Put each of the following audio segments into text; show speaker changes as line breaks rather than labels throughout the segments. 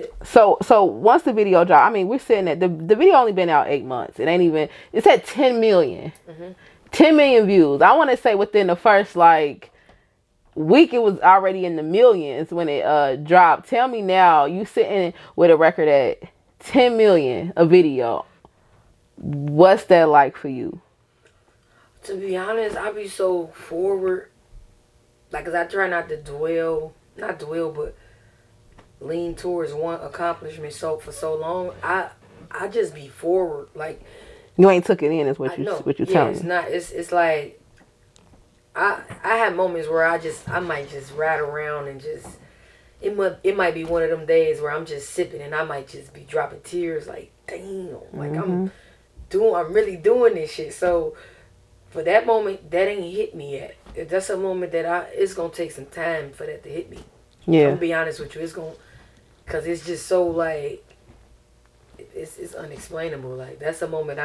did.
So once the video dropped, I mean, we're sitting at the video only been out 8 months. It ain't even. It's at 10 million. 10 million views. I want to say within the first like week, it was already in the millions when it dropped. Tell me now, you sitting with a record at 10 million a video. What's that like for you?
To be honest, I be so forward. Like, cause I try not to but lean towards one accomplishment for so long. I just be forward. Like,
you ain't took it in, is what you telling me.
It's not. It's like I have moments where I might just ride around and just it might be one of them days where I'm just sipping and I might just be dropping tears. Like, damn, like I'm really doing this shit. So for that moment, that ain't hit me yet. That's a moment that it's gonna take some time for that to hit me.
Yeah.
I'm gonna be honest with you. Cause it's just so like, it's unexplainable. Like, that's a moment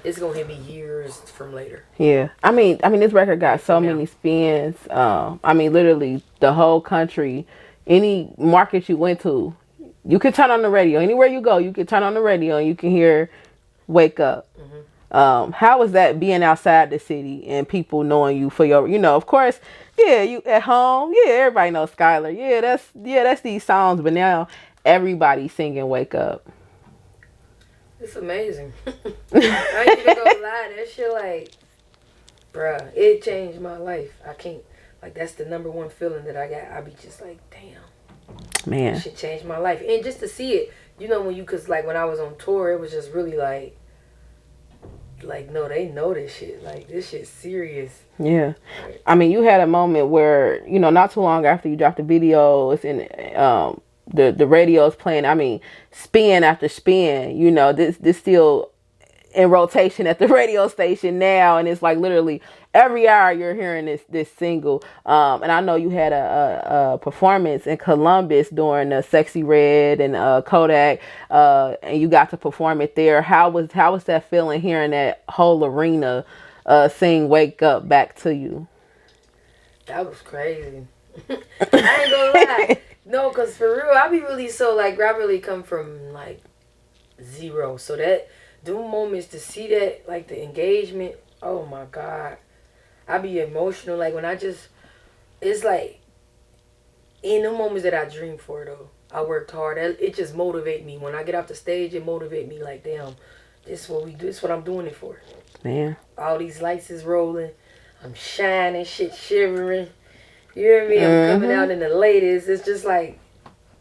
it's gonna hit me years from later.
Yeah. I mean, this record got so many spins. I mean, literally the whole country, any market you went to, you could turn on the radio. Anywhere you go, you could turn on the radio and you can hear Wake Up. How was that being outside the city and people knowing you for your, of course, yeah, you at home, yeah, everybody knows Skylar. Yeah, that's these songs, but now everybody's singing Wake Up.
It's amazing. I ain't even gonna lie, that shit like, bruh, it changed my life. I can't, like, that's the number one feeling that I got. I be just like, damn.
Man.
That shit changed my life. And just to see it, cause like when I was on tour, it was just really like, no, they know this shit. Like, this shit's serious.
Yeah. I mean, you had a moment where, not too long after you dropped the video, it's in the radio's playing, I mean, spin after spin, this still in rotation at the radio station now, and it's like literally every hour you're hearing this single. And I know you had a performance in Columbus during the Sexy Red and Kodak, and you got to perform it there. How was that feeling, hearing that whole arena sing Wake Up back to you?
That was crazy. I ain't gonna lie. No, cause for real, I be really so like, I really come from like zero. So that them moments to see that, like the engagement, oh my God, I be emotional. Like when it's like in the moments that I dream for though, I worked hard. It just motivate me. When I get off the stage, it motivate me. Like, damn, this is what we do. This is what I'm doing it for.
Man,
all these lights is rolling. I'm shining, shit shivering. You hear me? I'm coming out in the latest. It's just like,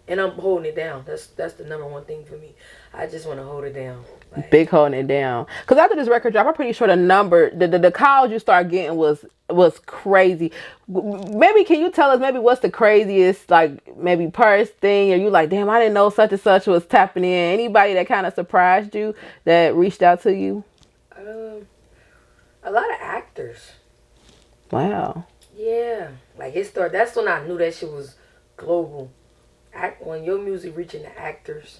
and I'm holding it down. That's the number one thing for me. I just want to hold it down. Like,
big holding it down. Because after this record drop, I'm pretty sure the calls you start getting was crazy. Maybe can you tell us maybe what's the craziest, like maybe purse thing, or you like, damn, I didn't know such and such was tapping in. Anybody that kind of surprised you that reached out to you?
A lot of actors.
Wow.
Yeah, like that's when I knew that shit was global. When your music reaching the actors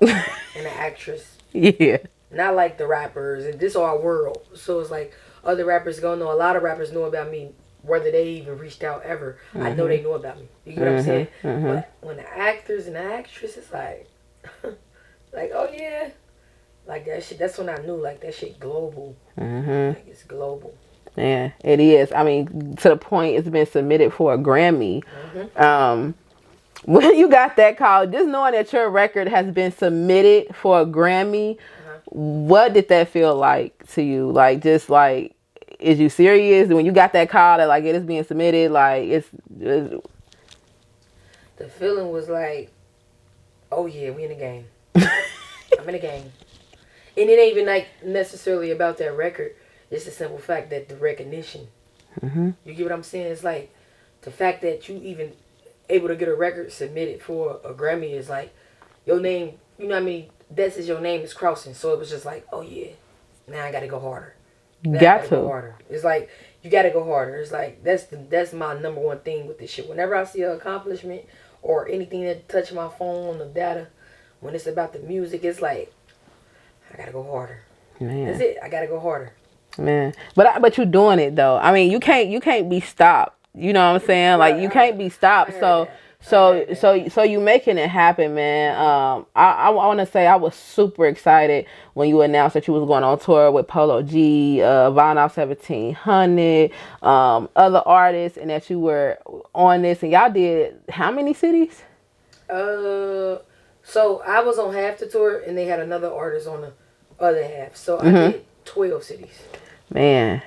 and the actress.
Yeah.
Not like the rappers, and this our world. So it's like other rappers gonna know. A lot of rappers know about me, whether they even reached out ever. I know they know about me. You get what I'm saying? But when the actors and the actress, it's like, like, oh yeah, like that shit. That's when I knew, like, that shit global. Like, it's global.
Yeah, it is. I mean, to the point it's been submitted for a Grammy. When you got that call, just knowing that your record has been submitted for a Grammy, what did that feel like to you? Like, just like, is you serious? When you got that call that like it is being submitted, like it's
the feeling was like, oh yeah, we in the game. I'm in the game. And it ain't even like necessarily about that record. It's the simple fact that the recognition. You get what I'm saying? It's like the fact that you even able to get a record submitted for a Grammy is like your name. You know what I mean? That's your name is crossing. So it was just like, oh yeah, now I gotta go harder. Go harder. It's like you gotta go harder. It's like that's my number one thing with this shit. Whenever I see an accomplishment or anything that touch my phone, the data, when it's about the music, it's like I gotta go harder.
Man.
That's it. I gotta go harder.
Man, but you doing it though. I mean, you can't be stopped. You know what I'm saying? Like, you can't be stopped. So you making it happen, man. I want to say I was super excited when you announced that you was going on tour with Polo G, VonOff1700, other artists, and that you were on this, and y'all did how many cities?
So I was on half the tour, and they had another artist on the other half. So I did 12 cities.
Man,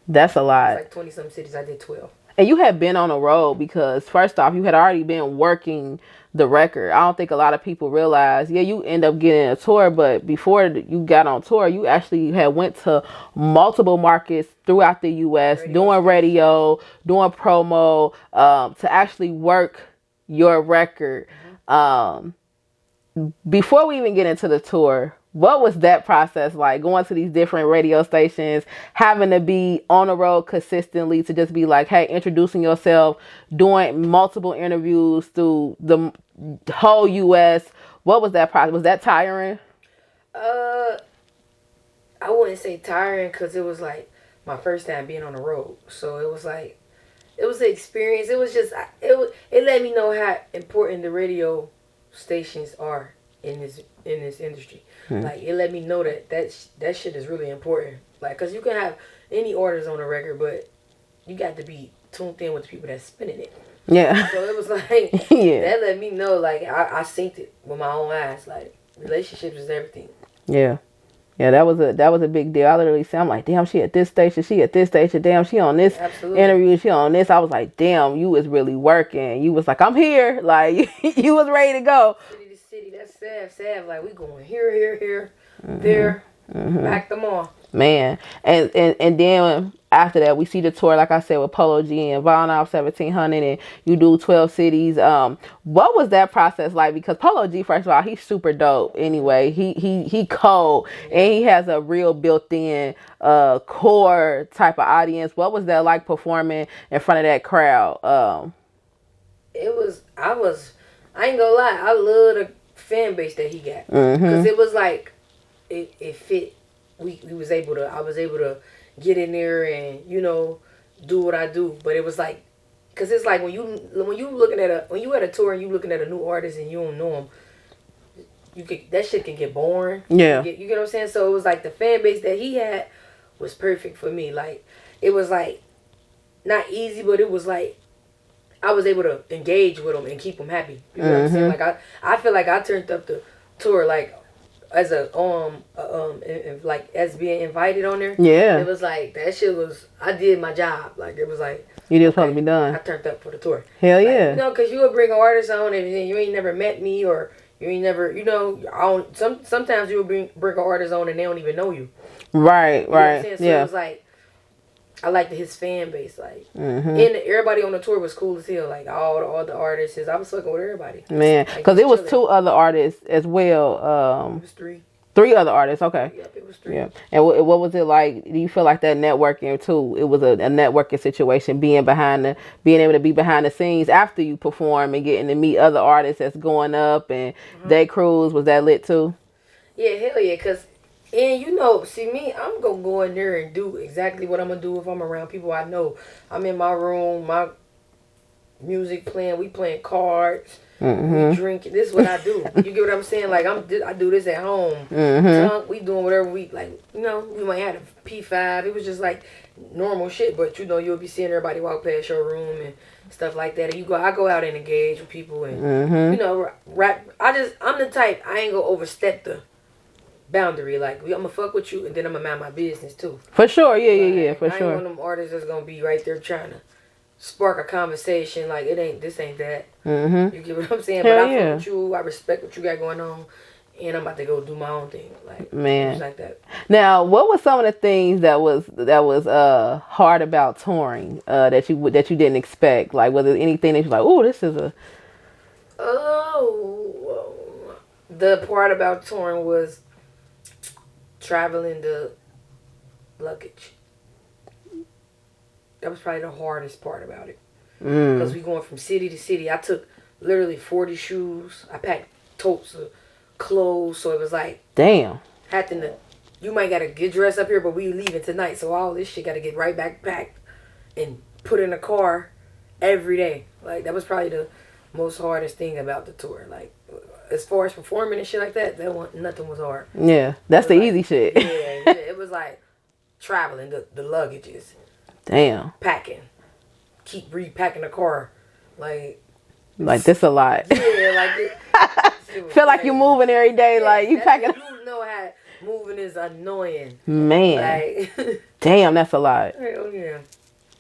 that's a lot.
Like 20-some cities. I did 12.
And you had been on a road because, first off, you had already been working the record. I don't think a lot of people realize, you end up getting a tour, but before you got on tour, you actually had went to multiple markets throughout the U.S., doing radio, doing promo, to actually work your record. Before we even get into the tour, what was that process like, going to these different radio stations, having to be on the road consistently to just be like, hey, introducing yourself, doing multiple interviews through the whole U.S. What was that process? Was that tiring?
I wouldn't say tiring because it was like my first time being on the road. So it was like, it was an experience. It was just, it let me know how important the radio stations are in this industry. Like, it let me know that shit is really important. Like, cause you can have any orders on the record, but you got to be tuned in with the people that's spinning it.
Yeah.
So it was like, that let me know, like, I synced it with my own eyes. Like, relationships is everything.
Yeah. Yeah, that was a big deal. I literally said, I'm like, damn, she at this station, damn, she on this interview, she on this. I was like, damn, you was really working. You was like, I'm here. Like, you was ready to go.
City to city, that's sad. Like, we going here, there, back them all.
Man, and then after that, we see the tour, like I said, with Polo G and VonOff1700, and you do 12 cities. What was that process like? Because Polo G, first of all, he's super dope. Anyway, he cold, and he has a real built-in core type of audience. What was that like performing in front of that crowd?
I ain't gonna lie, I love the fan base that he got, because it was like it fit. I was able to get in there and, do what I do. But it was like, cause it's like when you at a tour and you looking at a new artist and you don't know him, that shit can get boring.
Yeah.
You get what I'm saying? So it was like the fan base that he had was perfect for me. Like, it was like not easy, but it was like I was able to engage with him and keep him happy. You know what I'm saying? Like, I feel like I turned up the tour like as as being invited on there.
Yeah.
It was like, that shit was, I did my job. Like, it was like,
you did supposed to be done.
I turned up for the tour.
Hell
like,
yeah.
Because you would bring an artist on and you ain't never met me, or you ain't never, sometimes you would bring an artist on and they don't even know you.
Right.
You know what I'm saying? So it was like, I liked his fan base, like, and everybody on the tour was cool as hell, like all the artists. I was fucking with everybody,
man. Because it was 2 other artists as well.
It was 3.
3 other artists, okay.
Yep, it was 3.
Yeah, and what was it like? Do you feel like that networking too? It was a networking situation, being able to be behind the scenes after you perform and getting to meet other artists that's going up and they cruise. Was that lit too?
Yeah, hell yeah, cause. And see me, I'm going to go in there and do exactly what I'm going to do if I'm around people I know. I'm in my room, my music playing, we playing cards, we drinking. This is what I do. You get what I'm saying? Like, I do this at home. We doing whatever we, like, we might have a P5. It was just like normal shit, but you'll be seeing everybody walk past your room and stuff like that. And I go out and engage with people and, rap. I'm the type, I ain't going to overstep the boundary. Like, I'm gonna fuck with you and then I'm gonna mind my business too.
For sure, yeah, for
I
sure.
ain't one of them artists that's gonna be right there trying to spark a conversation. Like, this ain't that. You get what I'm saying? But I fuck with you. I respect what you got going on, and I'm about to go do my own thing. Like,
man,
like that.
Now, what was some of the things that was hard about touring that you didn't expect? Like, was there anything that you're like, oh, this is a
the part about touring was traveling the luggage. That was probably the hardest part about it. Because we going from city to city. I took literally 40 shoes. I packed totes of clothes. So it was like,
damn.
You might got to get dressed up here, but we leaving tonight. So all this shit got to get right back packed and put in a car every day. Like, that was probably most hardest thing about the tour. Like, as far as performing and shit like that, nothing was hard.
Yeah, that's the
like,
easy shit.
Yeah, it was like traveling, the luggages.
Damn.
Packing. Keep repacking the car. Like
this a lot.
Yeah, like
feel like you're moving every day. Yeah, like you packing.
You know how moving is annoying.
Man.
Like,
damn, that's a lot.
Hell yeah.